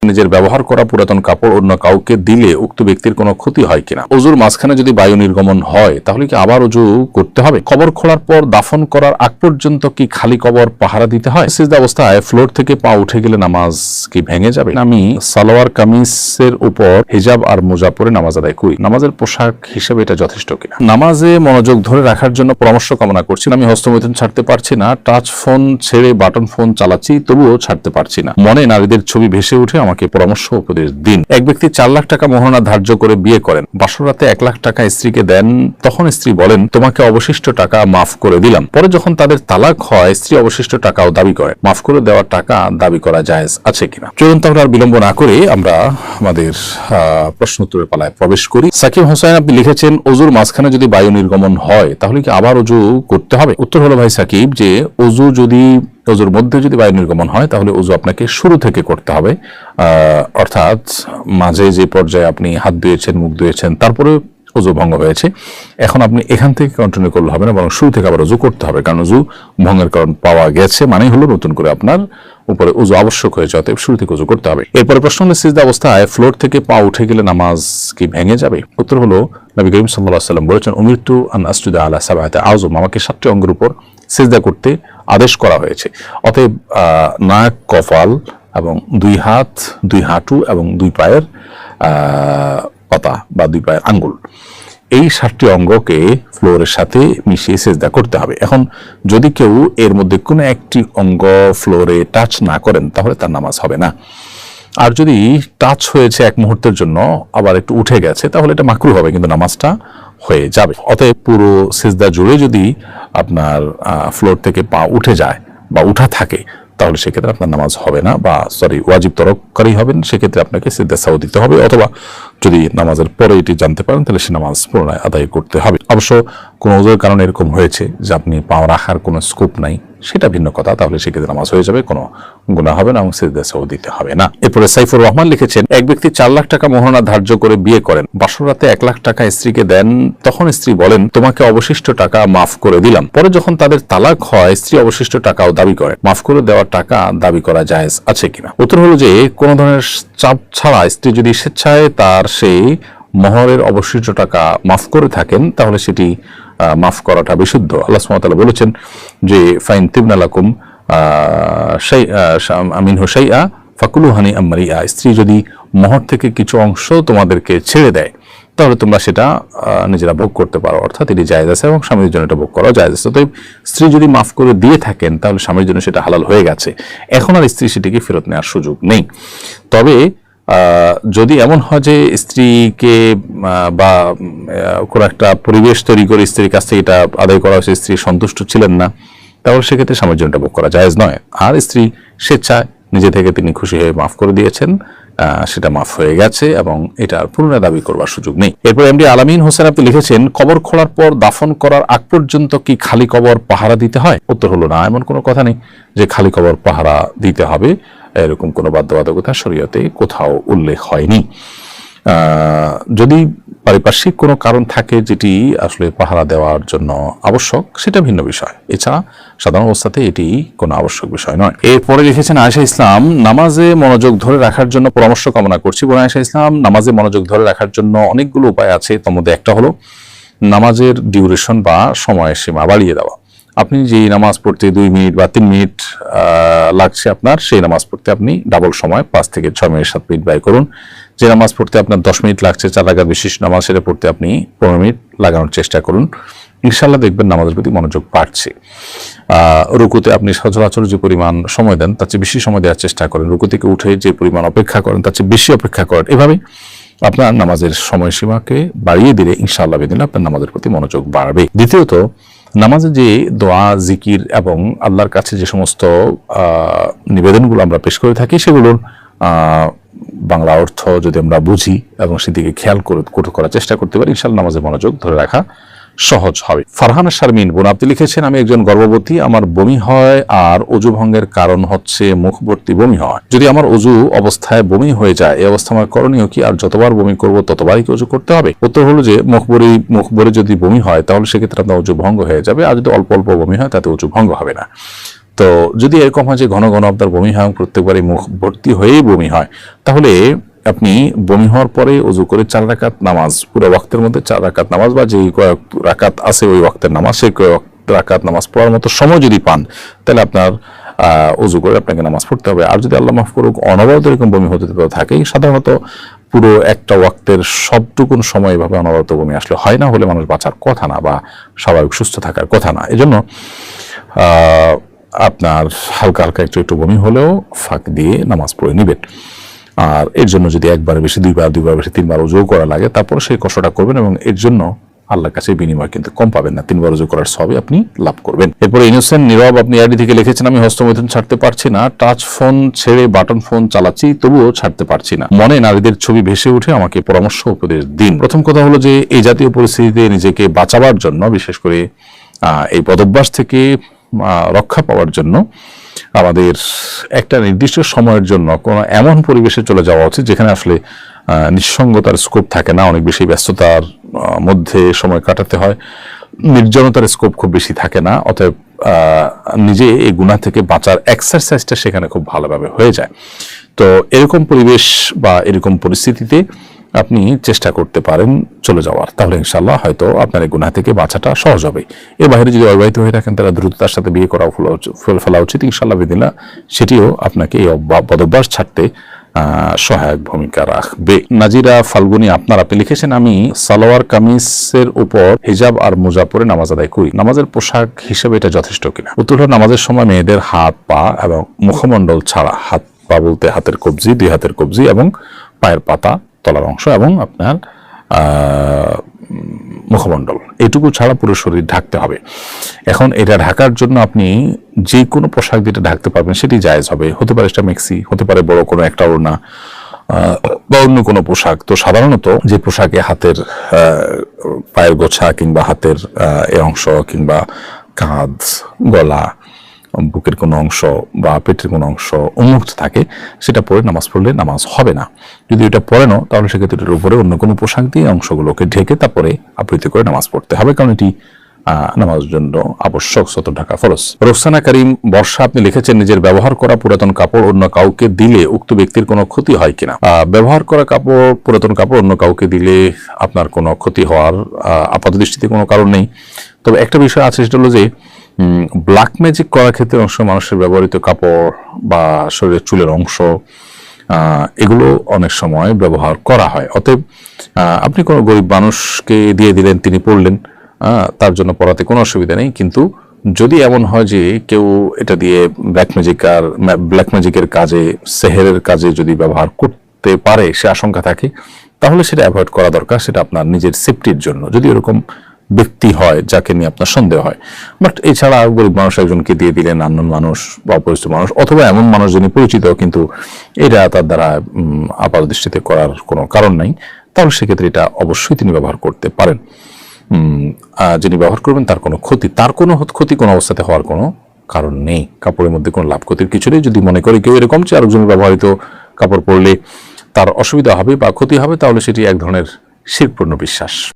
নিজের ব্যবহার করা পুরাতন কাপড় অন্য কাউকে দিলে উক্ত ব্যক্তির কোনো ক্ষতি হয় কিনা, ওযুর মাঝখানে যদি বায়ু নির্গমন হয় তাহলে কি আবার ওযু করতে হবে, কবর খোলার পর দাফন করার আগ পর্যন্ত কি খালি কবর পাহারা দিতে হয়, সিজদা অবস্থায় ফ্লোর থেকে পা উঠে গেলে নামাজ কি ভেঙে যাবে, আমি সালোয়ার কামিজের উপর হিজাব আর মোজা পরে নামাজ আদায় করি, নামাজের পোশাক হিসেবে এটা যথেষ্ট কিনা। নামাজে মনোযোগ ধরে রাখার জন্য পরামর্শ কামনা করছি। আমি হস্তমৈথুন ছাড়তে পারছি না, টাচ ফোন ছেড়ে বাটন ফোন চালাচ্ছি, তবুও ছাড়তে পারছি না, মনে নারীদের ছবি ভেসে উঠে, আমাকে পরামর্শ উপদেশ দিন। এক ব্যক্তি 4 লাখ টাকা মোহনা ধার্য করে বিয়ে করেন, বাসর রাতে 1 লাখ টাকা স্ত্রীকে দেন, তখন স্ত্রী বলেন তোমাকে অবশিষ্ট টাকা মাফ করে দিলাম। পরে যখন তাদের তালাক হয় স্ত্রী অবশিষ্ট টাকাও দাবি করে, মাফ করে দেওয়া টাকা দাবি করা জায়েজ আছে কিনা। চলুন তাহলে আর বিলম্ব না করে আমরা আমাদের প্রশ্ন উত্তরের পালায় প্রবেশ করি। সাকিব হোসেন আপনি লিখেছেন ওযুর মাঝখানে যদি বায়ু নির্গমন হয় তাহলে কি আবার ওযু করতে হবে। উত্তর হলো ভাই সাকিব যে ওযুর মধ্যে যদি বায়ু নির্গমন হয় তাহলে ওযু আপনাকে শুরু থেকে করতে হবে, অর্থাৎ মাঝে যে পর্যায়ে আপনি হাত ধুয়েছেন মুখ ধুয়েছেন তারপরে ওযু ভঙ্গ হয়েছে, এখন আপনি এখান থেকে কন্টিনিউ করলে হবে না, বরং শুরু থেকে আবার ওযু করতে হবে, কারণ ওযু ভঙ্গের কারণ পাওয়া গেছে মানেই হলো নতুন করে আপনার উপরে ওযু আবশ্যক হয়েছে, অতএব শুরু থেকে ওযু করতে হবে। এরপরে প্রশ্ন হলো সিজদা অবস্থায় ফ্লোর থেকে পা উঠে গেলে নামাজ কি ভেঙে যাবে। উত্তর হলো নবী করিম সাল্লাল্লাহু আলাইহি ওয়াসাল্লাম বলেছেন উমিরতু আন আসজুদা আলা সাবআতি আযম, আমাকে 7টি অঙ্গের উপর সিজদা করতে আদেশ করা হয়েছে। অতএব নাক, কপাল এবং 2 হাত, 2 হাঁটু এবং 2 পায়ের পাতা বা 2 পায়ের আঙ্গুল, এই 7টি অঙ্গকে ফ্লোরের সাথে মিশিয়ে সিজদা করতে হবে। এখন যদি কেউ এর মধ্যে কোনো একটি অঙ্গ ফ্লোরে টাচ না করেন তাহলে তার নামাজ হবে না, আর যদি টাচ হয়েছে এক মুহূর্তের জন্য আবার একটু উঠে গেছে তাহলে এটা মাকরুহ হবে, কিন্তু নামাজটা হয়ে যাবে। অতএব পুরো সিজদা জুড়ে যদি আপনার ফ্লোর থেকে পা উঠে যায় বা উঠা থাকে তাহলে সেক্ষেত্রে আপনার নামাজ হবে না, বা ওয়াজিব তরককারী হবেন, সেক্ষেত্রে আপনাকে সিজদা সাহু দিতে হবে, অথবা যদি নামাজের পরে এটি জানতে পারেন তাহলে সে নামাজ পুনরায় আদায় করতে হবে। অবশ্য কোনো ওযুর কারণে এরকম হয়েছে যে আপনি পা রাখার কোনো স্কোপ নাই, সেটা ভিন্ন কথা, তাহলে সেক্ষেত্রে নামাজ হয়ে যাবে, কোনো গুনাহ হবে না এবং সিজদা সাহু দিতে হবে না। এরপরে সাইফুর রহমান লিখেছেন এক ব্যক্তি 4 লাখ টাকা মোহনা ধার্য করে বিয়ে করেন, বাসর রাতে 1 লাখ টাকা স্ত্রীকে দেন, তখন স্ত্রী বলেন তোমাকে অবশিষ্ট টাকা মাফ করে দিলাম। পরে যখন তাদের তালাক হয় স্ত্রী অবশিষ্ট টাকাও দাবি করে, মাফ করে দেওয়া টাকা দাবি করা জায়েজ আছে কিনা। উত্তর হলো যে কোনো ধরনের চাপ ছাড়া স্ত্রী যদি স্বেচ্ছায় তার সেই মোহরের অবশিষ্ট টাকা মাফ করে থাকেন তাহলে সেটি মাফ করাটা বিশুদ্ধ। আল্লাহ সুবহানাহু ওয়া তাআলা বলেছেন যে ফাইন তিবনা লাকুম মিনহু শাইআ ফাকুলু হানিআম মারিআ, স্ত্রী যদি মোহর থেকে কিছু অংশ তোমাদেরকে ছেড়ে দেয় তাহলে তোমরা সেটা নিজেরা ভোগ করতে পারো, অর্থাৎ এটি জায়েজ আছে এবং স্বামীর জন্য এটা ভোগ করা জায়েজ আছে। অতএব স্ত্রী যদি মাফ করে দিয়ে থাকেন তাহলে স্বামীর জন্য সেটা হালাল হয়ে গেছে, এখন আর স্ত্রী সেটিকে ফেরত নেওয়ার সুযোগ নেই। তবে যদি এমন হয় যে স্ত্রীকে বা কোনো একটা পরিবেশ তৈরি করে স্ত্রীর কাছ থেকে এটা আদায় করা হয়েছে, স্ত্রী সন্তুষ্ট ছিলেন না, তাহলে সেক্ষেত্রে স্বামীর জন্য এটা ভোগ করা জায়েজ নয়। আর স্ত্রী স্বেচ্ছায় নিজে থেকে তিনি খুশি হয়ে মাফ করে দিয়েছেন, সেটা মাফ হয়ে গেছে এবং এটা পুনরায় দাবি করবার সুযোগ নেই। এরপর এমডি আলামিন হোসেন আপনি লিখেছেন কবর খোলার পর দাফন করার আগ পর্যন্ত কি খালি কবর পাহারা দিতে হয়। উত্তর হলো না, এমন কোনো কথা নেই যে খালি কবর পাহারা দিতে হবে, এরকম কোনো বাধ্যবাধকতা শরীয়তে কোথাও উল্লেখ হয়নি। যদি পারিপার্শ্বিক কোনো কারণ থাকে যেটি আসলে পাহারা দেওয়ার জন্য আবশ্যক সেটা ভিন্ন বিষয়, এছাড়া সাধারণ অবস্থাতে এটি কোনো আবশ্যক বিষয় নয়। এরপরে লিখেছেন আয়েশা ইসলাম নামাজে মনোযোগ ধরে রাখার জন্য পরামর্শ কামনা করছি। বোন আয়েশা ইসলাম, নামাজে মনোযোগ ধরে রাখার জন্য অনেকগুলো উপায় আছে, তার মধ্যে একটা হলো নামাজের ডিউরেশন বা সময়ের সীমা বাড়িয়ে দেওয়া। আপনি যে নামাজ পড়তে 2 মিনিট বা 3 মিনিট লাগছে আপনার, সেই নামাজ পড়তে আপনি ডাবল সময় 5 থেকে 6 মিনিট 7 মিনিট ব্যয় করুন। যে নামাজ পড়তে আপনার 10 মিনিট লাগছে 4 রাকাত বিশিষ্ট নামাজ, সেটা পড়তে আপনি 15 মিনিট লাগানোর চেষ্টা করুন, ইনশাআল্লাহ দেখবেন নামাজের প্রতি মনোযোগ বাড়ছে। রুকুতে আপনি সচরাচর যে পরিমাণ সময় দেন তার চেয়ে বেশি সময় দেওয়ার চেষ্টা করেন, রুকু থেকে উঠে যে পরিমাণ অপেক্ষা করেন তার চেয়ে বেশি অপেক্ষা করেন, এভাবে আপনার নামাজের সময়সীমাকে বাড়িয়ে দিলে ইনশাআল্লাহ বিদিনিল্লাহ আপনার নামাজের প্রতি মনোযোগ বাড়বে। দ্বিতীয়ত, নামাজে যে দোয়া, জিকির এবং আল্লাহর কাছে যে সমস্ত নিবেদনগুলো আমরা পেশ করে থাকি সেগুলোর বাংলা অর্থ যদি আমরা বুঝি এবং সেদিকে খেয়াল করার চেষ্টা করতে পারি, ইনশাআল্লাহ নামাজের মনোযোগ ধরে রাখা সহজ হবে। ফারহানা শারমিন বোন আপনি লিখেছেন আমি একজন গর্ভবতী, আমার বমি হয় আর অজু ভঙ্গের কারণ হচ্ছে মুখভর্তি বমি হয়। যদি আমার অজু অবস্থায় বমি হয়ে যায় এই অবস্থা আমার করণীয় কি, আর যতবার বমি করব ততবারই কি অজু করতে হবে? উত্তর হলো যে মুখ ভরে যদি বমি হয় তাহলে সেক্ষেত্রে আপনার অজু ভঙ্গ হয়ে যাবে, আর যদি অল্প অল্প বমি হয় তাতে অজু ভঙ্গ হবে না। তো যদি এরকম হয় যে ঘন ঘন আপনার বমি হয়, প্রত্যেকবারই মুখ ভর্তি হয়েই বমি হয়, তাহলে আপনি বমি হওয়ার পরে ওযু করে 4 রাকাত নামাজ, পুরো ওয়াক্তের মধ্যে 4 রাকাত নামাজ বা যে কয়েক রাকাত আছে ওই ওয়াক্তের নামাজ, সেই কয়েক রাকাত নামাজ পড়ার মতো সময় যদি পান, তাহলে আপনার ওযু করে আপনাকে নামাজ পড়তে হবে। আর যদি আল্লাহ মাফ করুক অনবরত এরকম বমি হতে থাকে, সাধারণত পুরো একটা ওয়াক্তের সবটুকুন সময় এভাবে অনবরত বমি আসলে হয় না, হলে মানুষ বাঁচার কথা না বা স্বাভাবিক সুস্থ থাকার কথা না। এজন্য আপনার হালকা হালকা একটু বমি হলেও ফাঁক দিয়ে নামাজ পড়ে নেবেন। আর এর জন্য যদি একবার বেশি, দুইবার বেশি, 3বার ওযু করা লাগে, তারপর সেই কষ্টটা করবেন এবং এর জন্য আল্লাহর কাছে বিনিময় কিন্তু কম পাবেন না, 3বার ওযু করার সবই আপনি লাভ করবেন। এরপরে ইনোসেন্ট নীরব আপনি আইডি থেকে লিখেছেন, আমি হস্তমৈথুন ছাড়তে পারছি না, টাচ ফোন ছেড়ে বাটন ফোন চালাচ্ছি, তবুও ছাড়তে পারছি না, মনে নারীদের ছবি ভেসে উঠে, আমাকে পরামর্শ উপদেশ দিন। প্রথম কথা হলো যে এই জাতীয় পরিস্থিতিতে নিজেকে বাঁচাবার জন্য, বিশেষ করে এই বদভ্যাস থেকে রক্ষা পাওয়ার জন্য আমাদের একটা নির্দিষ্ট সময়ের জন্য কোনো এমন পরিবেশে চলে যাওয়া উচিত যেখানে আসলে নিঃসঙ্গতার স্কোপ থাকে না, অনেক বেশি ব্যস্ততার মধ্যে সময় কাটাতে হয়, নির্জনতার স্কোপ খুব বেশি থাকে না। অতএব নিজে এই গুনাহ থেকে বাঁচার এক্সারসাইজটা সেখানে খুব ভালোভাবে হয়ে যায়। তো এরকম পরিবেশ বা এরকম পরিস্থিতিতে আপনি চেষ্টা করতে পারেন চলে যাওয়ার, তাহলে ইনশাআল্লাহ হয়তো আপনার এই গুনাহ থেকে বাঁচাটা সহজ হবে। এর বাইরে যদি অবিবাহিত হয়ে থাকেন, তারা দ্রুততার সাথে বিয়ে করা ফেলা উচিত, ইনশাআল্লাহ বিদিল্লাহ সেটিও আপনাকে এই বদভ্যাস ছাড়তে সহায়ক ভূমিকা রাখবে। নাজিরা ফাল্গুনি আপনি লিখেছেন, আমি সালোয়ার কামিজের উপর হিজাব আর মোজা পরে নামাজ আদায় করি, নামাজের পোশাক হিসেবে এটা যথেষ্ট কিনা? উত্তর হলো, নামাজের সময় মেয়েদের হাত পা এবং মুখমণ্ডল ছাড়া, হাত পা বলতে হাতের কবজি, 2 হাতের কবজি এবং পায়ের পাতা, তলার অংশ এবং আপনার মুখমণ্ডল, এটুকু ছাড়া পুরো শরীর ঢাকতে হবে। এখন এটা ঢাকার জন্য আপনি যে কোনো পোশাক যেটা ঢাকতে পারবেন সেটি জায়েজ হবে, হতে পারে সেটা মেক্সি, হতে পারে বড় কোনো একটা ওড়না বা অন্য কোনো পোশাক। তো সাধারণত যে পোশাকে হাতের পায়ের গোছা কিংবা হাতের এ অংশ কিংবা কাঁধ, গলা, বুকের কোনো অংশ বা পেটের কোনো অংশ উন্মুক্ত থাকে, সেটা পরে নামাজ পড়লে নামাজ হবে না। যদি এটা পরে নাও, তাহলে সেক্ষেত্রে এটার উপরে অন্য কোনো পোশাক দিয়ে অংশগুলোকে ঢেকে তারপরে আবৃত্তি করে নামাজ পড়তে হবে, কারণ এটি নামাজের জন্য আবশ্যক, সতর ঢাকা ফরজ। রোকসানা করিম বর্ষা আপনি লিখেছেন, নিজের ব্যবহার করা পুরাতন কাপড় অন্য কাউকে দিলে উক্ত ব্যক্তির কোনো ক্ষতি হয় কিনা? ব্যবহার করা পুরাতন কাপড় অন্য কাউকে দিলে আপনার কোনো ক্ষতি হওয়ার আপাত দৃষ্টিতে কোনো কারণ নেই। তবে একটা বিষয় আছে, সেটা হলো যে ব্ল্যাক ম্যাজিক করার ক্ষেত্রে অংশ মানুষের ব্যবহৃত কাপড় বা শরীরের চুলের অংশ, এগুলো অনেক সময় ব্যবহার করা হয়। অতএব আপনি কোনো গরিব মানুষকে দিয়ে দিলেন, তিনি পড়লেন, তার জন্য পড়াতে কোনো অসুবিধা নেই। কিন্তু যদি এমন হয় যে কেউ এটা দিয়ে ব্ল্যাক ম্যাজিকের কাজে, সেহেরের কাজে যদি ব্যবহার করতে পারে, সে আশঙ্কা থাকে, তাহলে সেটা অ্যাভয়েড করা দরকার, সেটা আপনার নিজের সেফটির জন্য, যদি এরকম ব্যক্তি হয় যাকে নিয়ে আপনার সন্দেহ হয়। বাট এছাড়া গরিব মানুষ একজনকে দিয়ে দিলেন, আননোন মানুষ বা অপরিচিত মানুষ, অথবা এমন মানুষ যিনি পরিচিত কিন্তু এটা তার দ্বারা আপাত দৃষ্টিতে করার কোনো কারণ নাই, তাহলে সেক্ষেত্রে এটা অবশ্যই তিনি ব্যবহার করতে পারেন। যিনি ব্যবহার করবেন তার কোনো ক্ষতি কোনো অবস্থাতে হওয়ার কোনো কারণ নেই। কাপড়ের মধ্যে কোনো লাভ ক্ষতির কিছু নেই। যদি মনে করি কেউ এরকম যে আরেকজনের ব্যবহৃত কাপড় পরলে তার অসুবিধা হবে বা ক্ষতি হবে, তাহলে সেটি এক ধরনের শিরকপূর্ণ বিশ্বাস।